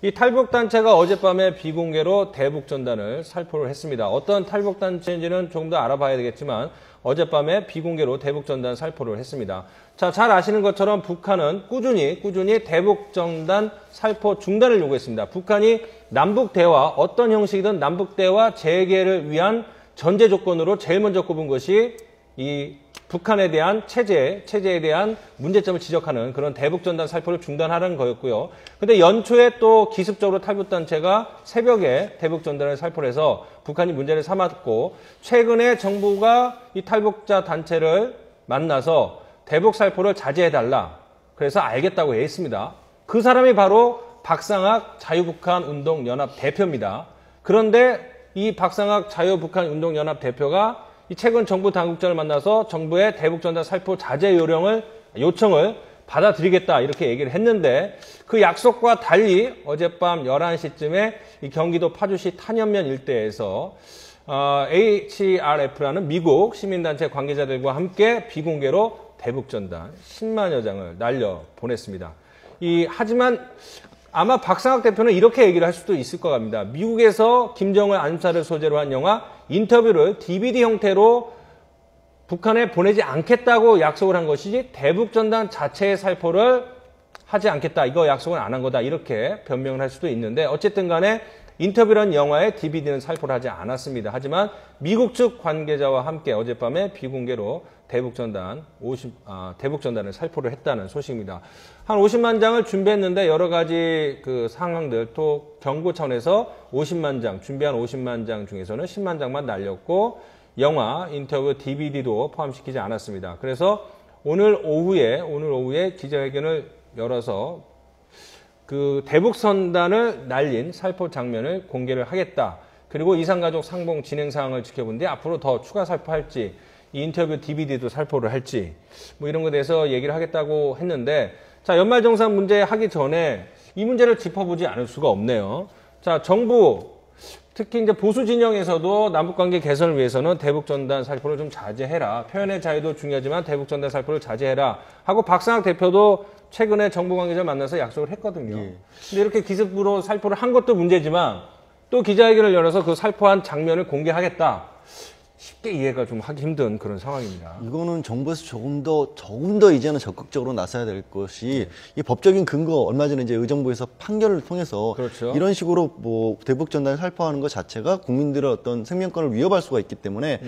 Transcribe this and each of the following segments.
이 탈북단체가 어젯밤에 비공개로 대북전단을 살포를 했습니다. 어떤 탈북단체인지는 조금 더 알아봐야 되겠지만 어젯밤에 비공개로 대북전단 살포를 했습니다. 자, 잘 아시는 것처럼 북한은 꾸준히 대북전단 살포 중단을 요구했습니다. 북한이 남북대화, 어떤 형식이든 남북대화 재개를 위한 전제 조건으로 제일 먼저 꼽은 것이 이 북한에 대한 체제에 대한 문제점을 지적하는 그런 대북전단 살포를 중단하라는 거였고요. 근데 연초에 또 기습적으로 탈북단체가 새벽에 대북전단을 살포를 해서 북한이 문제를 삼았고, 최근에 정부가 이 탈북자 단체를 만나서 대북 살포를 자제해달라. 그래서 알겠다고 했습니다. 그 사람이 바로 박상학 자유북한운동연합 대표입니다. 그런데 이 박상학 자유북한운동연합 대표가 이 최근 정부 당국자를 만나서 정부의 대북전단 살포 자제 요청을 받아들이겠다 이렇게 얘기를 했는데, 그 약속과 달리 어젯밤 11시쯤에 이 경기도 파주시 탄현면 일대에서 HRF라는 미국 시민단체 관계자들과 함께 비공개로 대북전단 10만여 장을 날려보냈습니다. 하지만 아마 박상학 대표는 이렇게 얘기를 할 수도 있을 것 같습니다. 미국에서 김정을 암살을 소재로 한 영화 인터뷰를 DVD 형태로 북한에 보내지 않겠다고 약속을 한 것이지 대북전단 자체의 살포를 하지 않겠다, 이거 약속은 안 한 거다, 이렇게 변명을 할 수도 있는데, 어쨌든 간에 인터뷰라는 영화의 DVD는 살포를 하지 않았습니다. 하지만 미국 측 관계자와 함께 어젯밤에 비공개로 대북전단을 살포를 했다는 소식입니다. 한 50만 장을 준비했는데 여러 가지 그 상황들, 또 경고 차원에서 50만 장, 준비한 50만 장 중에서는 10만 장만 날렸고, 영화, 인터뷰, DVD도 포함시키지 않았습니다. 그래서 오늘 오후에 기자회견을 열어서 그 대북선단을 날린 살포 장면을 공개를 하겠다. 그리고 이산가족 상봉 진행 사항을 지켜본 뒤 앞으로 더 추가 살포할지, 이 인터뷰 DVD도 살포를 할지, 뭐 이런 것에 대해서 얘기를 하겠다고 했는데, 자, 연말정산 문제 하기 전에 이 문제를 짚어보지 않을 수가 없네요. 자, 정부, 특히 이제 보수 진영에서도 남북관계 개선을 위해서는 대북전단 살포를 좀 자제해라. 표현의 자유도 중요하지만 대북전단 살포를 자제해라 하고 박상학 대표도 최근에 정부 관계자 만나서 약속을 했거든요. 예. 근데 이렇게 기습으로 살포를 한 것도 문제지만 또 기자회견을 열어서 그 살포한 장면을 공개하겠다. 쉽게 이해가 좀 하기 힘든 그런 상황입니다. 이거는 정부에서 조금 더 이제는 적극적으로 나서야 될 것이, 이 법적인 근거, 얼마 전에 이제 의정부에서 판결을 통해서 그렇죠. 이런 식으로 뭐 대북 전단을 살포하는 것 자체가 국민들의 어떤 생명권을 위협할 수가 있기 때문에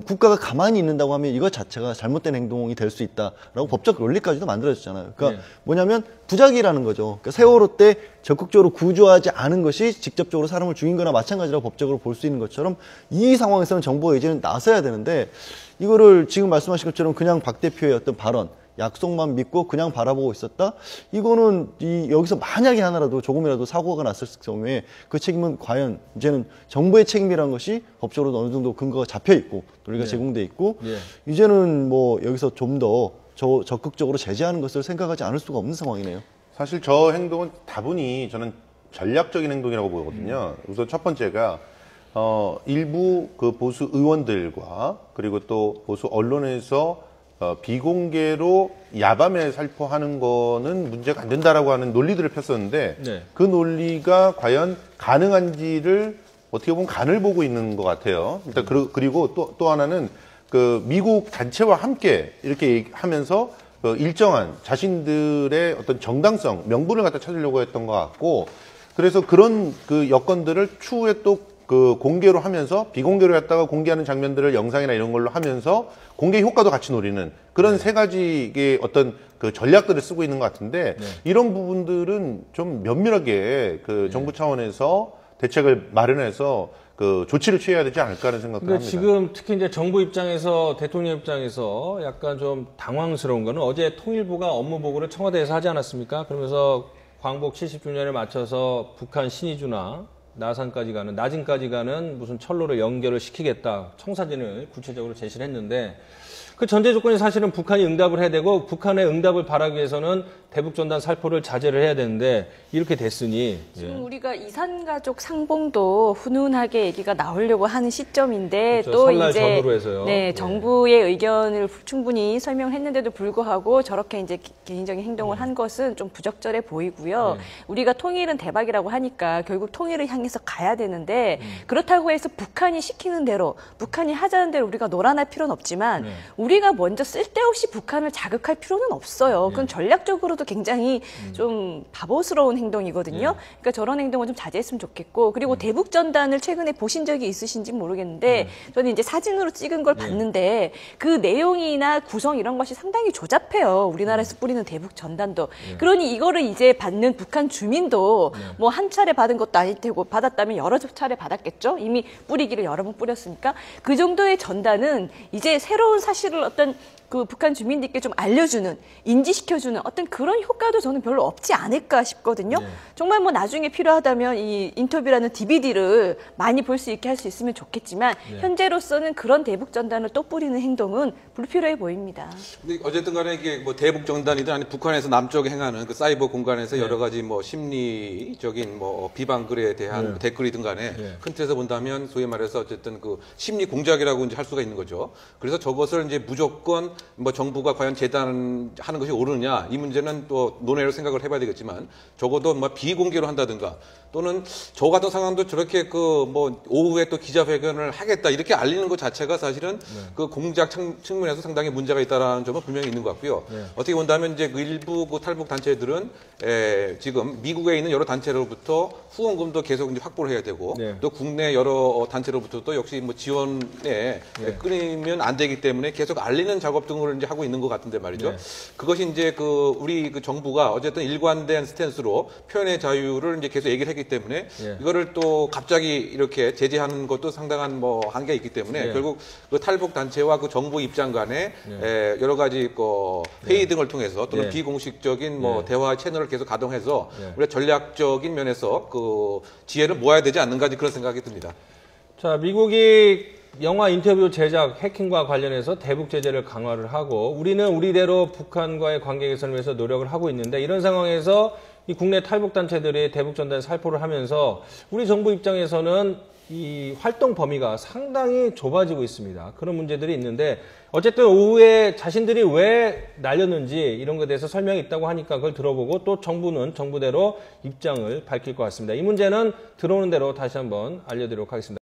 국가가 가만히 있는다고 하면 이것 자체가 잘못된 행동이 될 수 있다라고 법적 논리까지도 만들어졌잖아요. 그러니까 뭐냐면 부작위라는 거죠. 그러니까 세월호 때 적극적으로 구조하지 않은 것이 직접적으로 사람을 죽인 거나 마찬가지라고 법적으로 볼 수 있는 것처럼, 이 상황에서는 정부가 이제는 나서야 되는데, 이거를 지금 말씀하신 것처럼 그냥 박 대표의 어떤 발언, 약속만 믿고 그냥 바라보고 있었다? 이거는 여기서 만약에 하나라도 조금이라도 사고가 났을 경우에 그 책임은 과연 이제는 정부의 책임이라는 것이 법적으로 어느 정도 근거가 잡혀 있고 논리가 제공돼 있고, 이제는 뭐 여기서 좀 더 적극적으로 제재하는 것을 생각하지 않을 수가 없는 상황이네요. 사실 저 행동은 다분히 저는 전략적인 행동이라고 보거든요. 우선 첫 번째가 일부 그 보수 의원들과 그리고 또 보수 언론에서 비공개로 야밤에 살포하는 거는 문제가 안 된다라고 하는 논리들을 폈었는데, 그 논리가 과연 가능한지를 어떻게 보면 간을 보고 있는 것 같아요. 일단 그리고 또 하나는 그 미국 단체와 함께 이렇게 하면서 일정한 자신들의 어떤 정당성, 명분을 갖다 찾으려고 했던 것 같고, 그래서 그런 그 여건들을 추후에 또 그 공개로 하면서 비공개로 했다가 공개하는 장면들을 영상이나 이런 걸로 하면서 공개 효과도 같이 노리는 그런 세 가지의 어떤 그 전략들을 쓰고 있는 것 같은데, 이런 부분들은 좀 면밀하게 그 정부 차원에서 대책을 마련해서 그 조치를 취해야 되지 않을까 하는 생각도 합니다. 지금 특히 이제 정부 입장에서, 대통령 입장에서 약간 좀 당황스러운 거는, 어제 통일부가 업무 보고를 청와대에서 하지 않았습니까? 그러면서 광복 70주년에 맞춰서 북한 신의주나 나진까지 가는 무슨 철로를 연결을 시키겠다, 청사진을 구체적으로 제시를 했는데, 그 전제 조건이 사실은 북한이 응답을 해야 되고 북한의 응답을 바라기 위해서는 대북전단 살포를 자제를 해야 되는데 이렇게 됐으니 지금 우리가 이산가족 상봉도 훈훈하게 얘기가 나오려고 하는 시점인데 그렇죠. 또 설날 이제 전후로 해서요. 네, 정부의 의견을 충분히 설명했는데도 불구하고 저렇게 이제 개인적인 행동을 한 것은 좀 부적절해 보이고요. 우리가 통일은 대박이라고 하니까 결국 통일을 향해서 가야 되는데 그렇다고 해서 북한이 시키는 대로 북한이 하자는 대로 우리가 놀아날 필요는 없지만 우리가 먼저 쓸데없이 북한을 자극할 필요는 없어요. 그건 전략적으로도 굉장히 좀 바보스러운 행동이거든요. 그러니까 저런 행동은 좀 자제했으면 좋겠고 그리고 대북 전단을 최근에 보신 적이 있으신지 모르겠는데 저는 이제 사진으로 찍은 걸 봤는데 그 내용이나 구성 이런 것이 상당히 조잡해요. 우리나라에서 뿌리는 대북 전단도. 그러니 이거를 이제 받는 북한 주민도 뭐 한 차례 받은 것도 아닐 테고 받았다면 여러 차례 받았겠죠. 이미 뿌리기를 여러 번 뿌렸으니까 그 정도의 전단은 이제 새로운 사실을 어떤 그 북한 주민들께 좀 알려주는, 인지시켜주는 어떤 그런 효과도 저는 별로 없지 않을까 싶거든요. 정말 뭐 나중에 필요하다면 이 인터뷰라는 DVD를 많이 볼 수 있게 할 수 있으면 좋겠지만 현재로서는 그런 대북 전단을 또 뿌리는 행동은 불필요해 보입니다. 근데 어쨌든 간에 이게 뭐 대북 전단이든 아니 북한에서 남쪽에 행하는 그 사이버 공간에서 여러 가지 뭐 심리적인 뭐 비방 글에 대한 댓글이든 간에 큰 틀에서 본다면 소위 말해서 어쨌든 그 심리 공작이라고 이제 할 수가 있는 거죠. 그래서 저것을 이제 무조건 뭐 정부가 과연 재단하는 것이 옳으냐 이 문제는 또 논의로 생각을 해봐야 되겠지만 적어도 뭐 비공개로 한다든가 또는 저 같은 상황도 저렇게 그 뭐 오후에 또 기자회견을 하겠다 이렇게 알리는 것 자체가 사실은 그 공작 측면에서 상당히 문제가 있다라는 점은 분명히 있는 것 같고요. 어떻게 본다면 이제 그 일부 그 탈북 단체들은 지금 미국에 있는 여러 단체로부터 후원금도 계속 이제 확보를 해야 되고 또 국내 여러 단체로부터도 역시 뭐 지원에 끊이면 안 되기 때문에 계속 알리는 작업 등을 이제 하고 있는 것 같은데 말이죠. 그것이 이제 그 우리 그 정부가 어쨌든 일관된 스탠스로 표현의 자유를 이제 계속 얘기를 했기 때문에 이거를 또 갑자기 이렇게 제재하는 것도 상당한 뭐 한계가 있기 때문에 결국 그 탈북 단체와 그 정부 입장 간에 여러 가지 그 회의 등을 통해서 또는 비공식적인 뭐 대화 채널을 계속 가동해서 우리가 전략적인 면에서 그 지혜를 모아야 되지 않는가 그런 생각이 듭니다. 자, 미국이 영화 인터뷰 제작 해킹과 관련해서 대북 제재를 강화를 하고 우리는 우리대로 북한과의 관계 개선을 위해서 노력을 하고 있는데 이런 상황에서 이 국내 탈북 단체들이 대북 전단 살포를 하면서 우리 정부 입장에서는 이 활동 범위가 상당히 좁아지고 있습니다. 그런 문제들이 있는데 어쨌든 오후에 자신들이 왜 날렸는지 이런 것에 대해서 설명이 있다고 하니까 그걸 들어보고 또 정부는 정부대로 입장을 밝힐 것 같습니다. 이 문제는 들어오는 대로 다시 한번 알려드리도록 하겠습니다.